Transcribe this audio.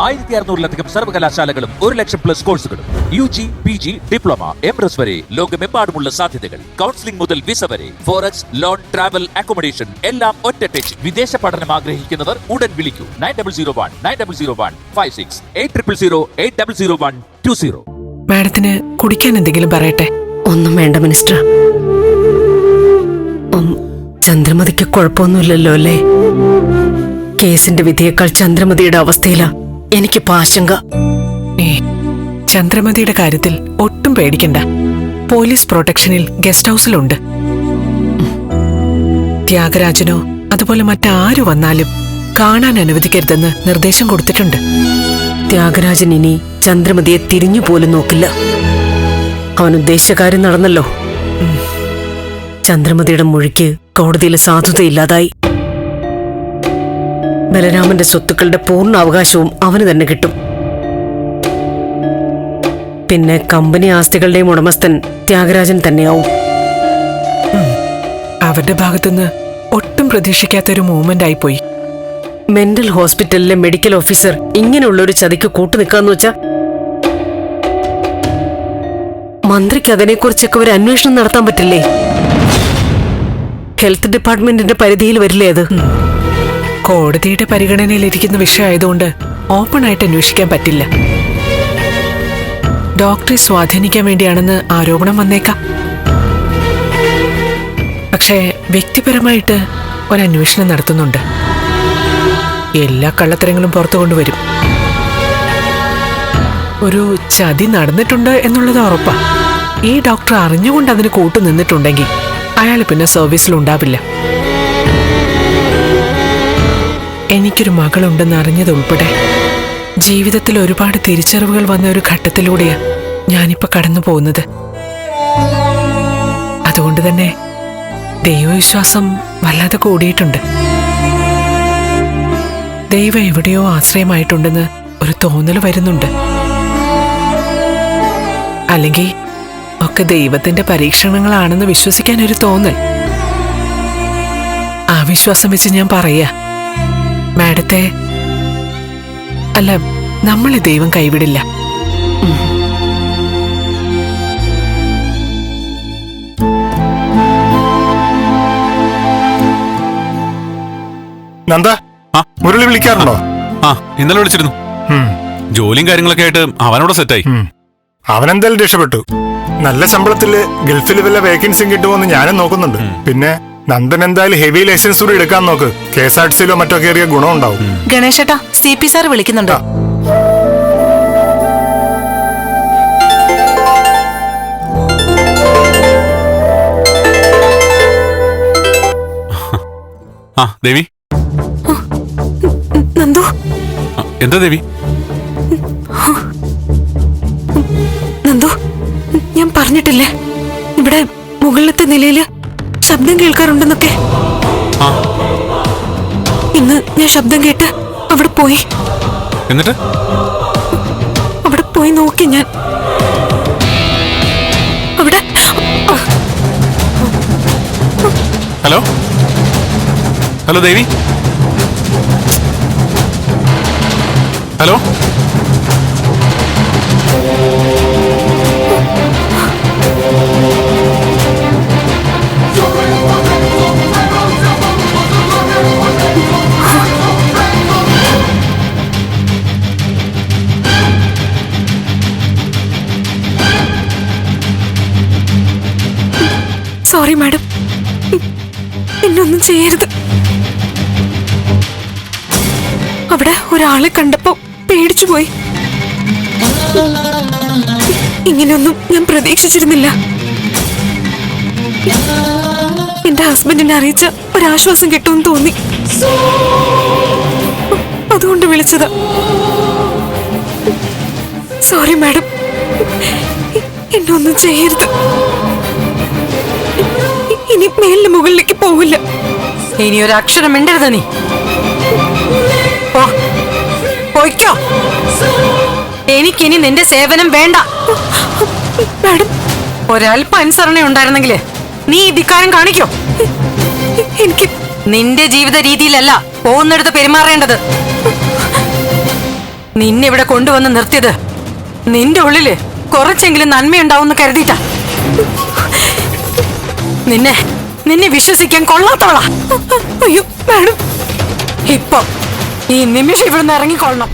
1600-ലധികം സർവകലാശാലകളും 1,00,000+ കോഴ്സുകളും UG, PG, diploma, MS വരെ ലോകമെമ്പാടുമുള്ള സാധ്യതകൾ. കൗൺസിലിംഗ് മുതൽ വിസ വരെ, ഫോറക്സ്, ലോൺ, ട്രാവൽ, അക്കോമഡേഷൻ എല്ലാം ഒറ്റ ടച്ച്. വിദേശ പഠനം ആഗ്രഹിക്കുന്നവർ ഉടൻ വിളിക്കൂ 9001 800 800120. മാഡത്തിന് കുടിക്കാൻ എന്തെങ്കിലും പറയട്ടെ? ഒന്നും വേണ്ട മിനിസ്റ്റർ. ചന്ദ്രമതിക്ക് കുഴപ്പമൊന്നുമില്ലല്ലോ അല്ലേ? കേസിന്റെ വിധിയേക്കാൾ ചന്ദ്രമതിയുടെ അവസ്ഥയിലാ എനിക്കിപ്പോ ആശങ്ക. ചന്ദ്രമതിയുടെ കാര്യത്തിൽ ഒട്ടും പേടിക്കണ്ട. Police പ്രൊട്ടക്ഷനിൽ guest ഹൗസിലുണ്ട്. ത്യാഗരാജനോ അതുപോലെ മറ്റാരു വന്നാലും കാണാൻ അനുവദിക്കരുതെന്ന് നിർദ്ദേശം കൊടുത്തിട്ടുണ്ട്. ത്യാഗരാജൻ ഇനി ചന്ദ്രമതിയെ തിരിഞ്ഞു പോലും നോക്കില്ല. അവൻ ഉദ്ദേശിച്ച കാര്യം നടന്നല്ലോ. ചന്ദ്രമതിയുടെ മൊഴിക്ക് കോടതിയിൽ സാധുതയില്ലാതായി. ബലരാമന്റെ സ്വത്തുക്കളുടെ പൂർണ്ണ അവകാശവും അവന് തന്നെ കിട്ടും. പിന്നെ കമ്പനി ആസ്തികളുടെയും ഉടമസ്ഥൻ ത്യാഗരാജൻ തന്നെയാവും. അവരുടെ ഭാഗത്തുനിന്ന് ഒട്ടും പ്രതീക്ഷിക്കാത്തൊരു മൂവ്മെന്റ് ആയിപ്പോയി. മെന്റൽ ഹോസ്പിറ്റലിലെ മെഡിക്കൽ ഓഫീസർ ഇങ്ങനെയുള്ളൊരു ചതിക്ക് കൂട്ടുനിൽക്കാന്ന് വെച്ചാ മന്ത്രിക്ക് അതിനെക്കുറിച്ചൊക്കെ ഒരു അന്വേഷണം നടത്താൻ പറ്റില്ലേ? ഹെൽത്ത് ഡിപ്പാർട്ട്മെന്റിന്റെ പരിധിയിൽ വരില്ലേ അത്? കോടതിയുടെ പരിഗണനയിലിരിക്കുന്ന വിഷയമായതുകൊണ്ട് ഓപ്പൺ ആയിട്ട് അന്വേഷിക്കാൻ പറ്റില്ല. ഡോക്ടറെ സ്വാധീനിക്കാൻ വേണ്ടിയാണെന്ന് ആരോപണം വന്നേക്കാം. പക്ഷേ വ്യക്തിപരമായിട്ട് ഒരന്വേഷണം നടത്തുന്നുണ്ട്. എല്ലാ കള്ളത്തരങ്ങളും പുറത്തു കൊണ്ടുവരും. ഒരു ചതി നടന്നിട്ടുണ്ട് എന്നുള്ളത് ഉറപ്പാ. ഈ ഡോക്ടർ അറിഞ്ഞുകൊണ്ട് അതിന് കൂട്ടു നിന്നിട്ടുണ്ടെങ്കിൽ അയാൾ പിന്നെ സർവീസിലുണ്ടാവില്ല. എനിക്കൊരു മകളുണ്ടെന്ന് അറിഞ്ഞതുൾപ്പെടെ ജീവിതത്തിൽ ഒരുപാട് തിരിച്ചറിവുകൾ വന്ന ഒരു ഘട്ടത്തിലൂടെയാ ഞാനിപ്പോ കടന്നു പോകുന്നത്. അതുകൊണ്ട് തന്നെ ദൈവവിശ്വാസം വല്ലാതെ കൂടിയിട്ടുണ്ട്. ദൈവം എവിടെയോ ആശ്രയമായിട്ടുണ്ടെന്ന് ഒരു തോന്നൽ വരുന്നുണ്ട്. അല്ലെങ്കിൽ ഒക്കെ ദൈവത്തിന്റെ പരീക്ഷണങ്ങളാണെന്ന് വിശ്വസിക്കാൻ ഒരു തോന്നൽ. ആ വിശ്വാസം വെച്ച് ഞാൻ പറയാ, മാഡത്തെ അല്ല, നമ്മളെ ദൈവം കൈവിടില്ല. നന്ദ, മുരളി വിളിക്കാറുണ്ടോ? ഇന്നലെ വിളിച്ചിരുന്നു. ജോലിയും കാര്യങ്ങളൊക്കെ ആയിട്ട് അവനോട് സെറ്റായി. അവനെന്തായാലും രക്ഷപ്പെട്ടു. നല്ല ശമ്പളത്തില് ഗൾഫിൽ വല്ല വേക്കൻസിയും കിട്ടുമോന്ന് ഞാനും നോക്കുന്നുണ്ട്. പിന്നെ നന്ദൻ എന്തായാലും ഹെവി ലൈസൻസ് കൂടി എടുക്കാൻ നോക്ക്. KSRTCയിലോ മറ്റോ കയറിയ ഗുണം ഉണ്ടാവും. ഗണേശേട്ടാ, CP സാർ വിളിക്കുന്നുണ്ട്. ദേവി. നന്ദു, എന്താ ദേവി? നന്ദു, ഞാൻ പറഞ്ഞിട്ടില്ലേ ഇവിടെ മുകളിലത്തെ നിലയില് ശബ്ദം കേൾക്കാറുണ്ടെന്നൊക്കെ? ഇന്ന് ഞാൻ ശബ്ദം കേട്ട് അവിടെ പോയി. എന്നിട്ട് അവിടെ പോയി നോക്കി ഞാൻ. അവിടെ ഹലോ ഹലോ ദേവി, ഹലോ. സോറി മാഡം, എന്നൊന്നും ചെയ്യരുത്. അവിടെ ഒരാളെ കണ്ടപ്പോ പേടിച്ചു പോയി. ഇങ്ങനെയൊന്നും ഞാൻ പ്രതീക്ഷിച്ചിരുന്നില്ല. എന്റെ ഹസ്ബൻഡിനെ അറിയിച്ച ഒരാശ്വാസം കിട്ടുമെന്ന് തോന്നി, അതുകൊണ്ട് വിളിച്ചതാ. സോറി മാഡം, എന്നൊന്നും ചെയ്യരുത്. ഇനി മേലിന് മുകളിലേക്ക് പോവില്ല. ഇനി ഒരു അക്ഷരം മിണ്ടരുത്. നീ പോയിക്കോ. എനിക്കിനി നിന്റെ സേവനം വേണ്ട. മാഡം, ഒരല്പ അനുസരണ ഉണ്ടായിരുന്നെങ്കിൽ നീ ഈ ധിക്കാരം കാണിക്കോ? എനിക്ക് നിന്റെ ജീവിത രീതിയിലല്ല പോകുന്നിടത്ത് പെരുമാറേണ്ടത്. നിന്നെ ഇവിടെ കൊണ്ടുവന്ന് നിർത്തിയത് നിന്റെ ഉള്ളില് കുറച്ചെങ്കിലും നന്മയുണ്ടാവുമെന്ന് കരുതിയിട്ടാ. നിന്നെ വിശ്വസിക്കാൻ കൊള്ളാത്തവളാ. അയ്യോ മാഡം, ഇപ്പൊ ഈ നിമിഷം ഇവിടുന്ന് ഇറങ്ങിക്കൊള്ളണം.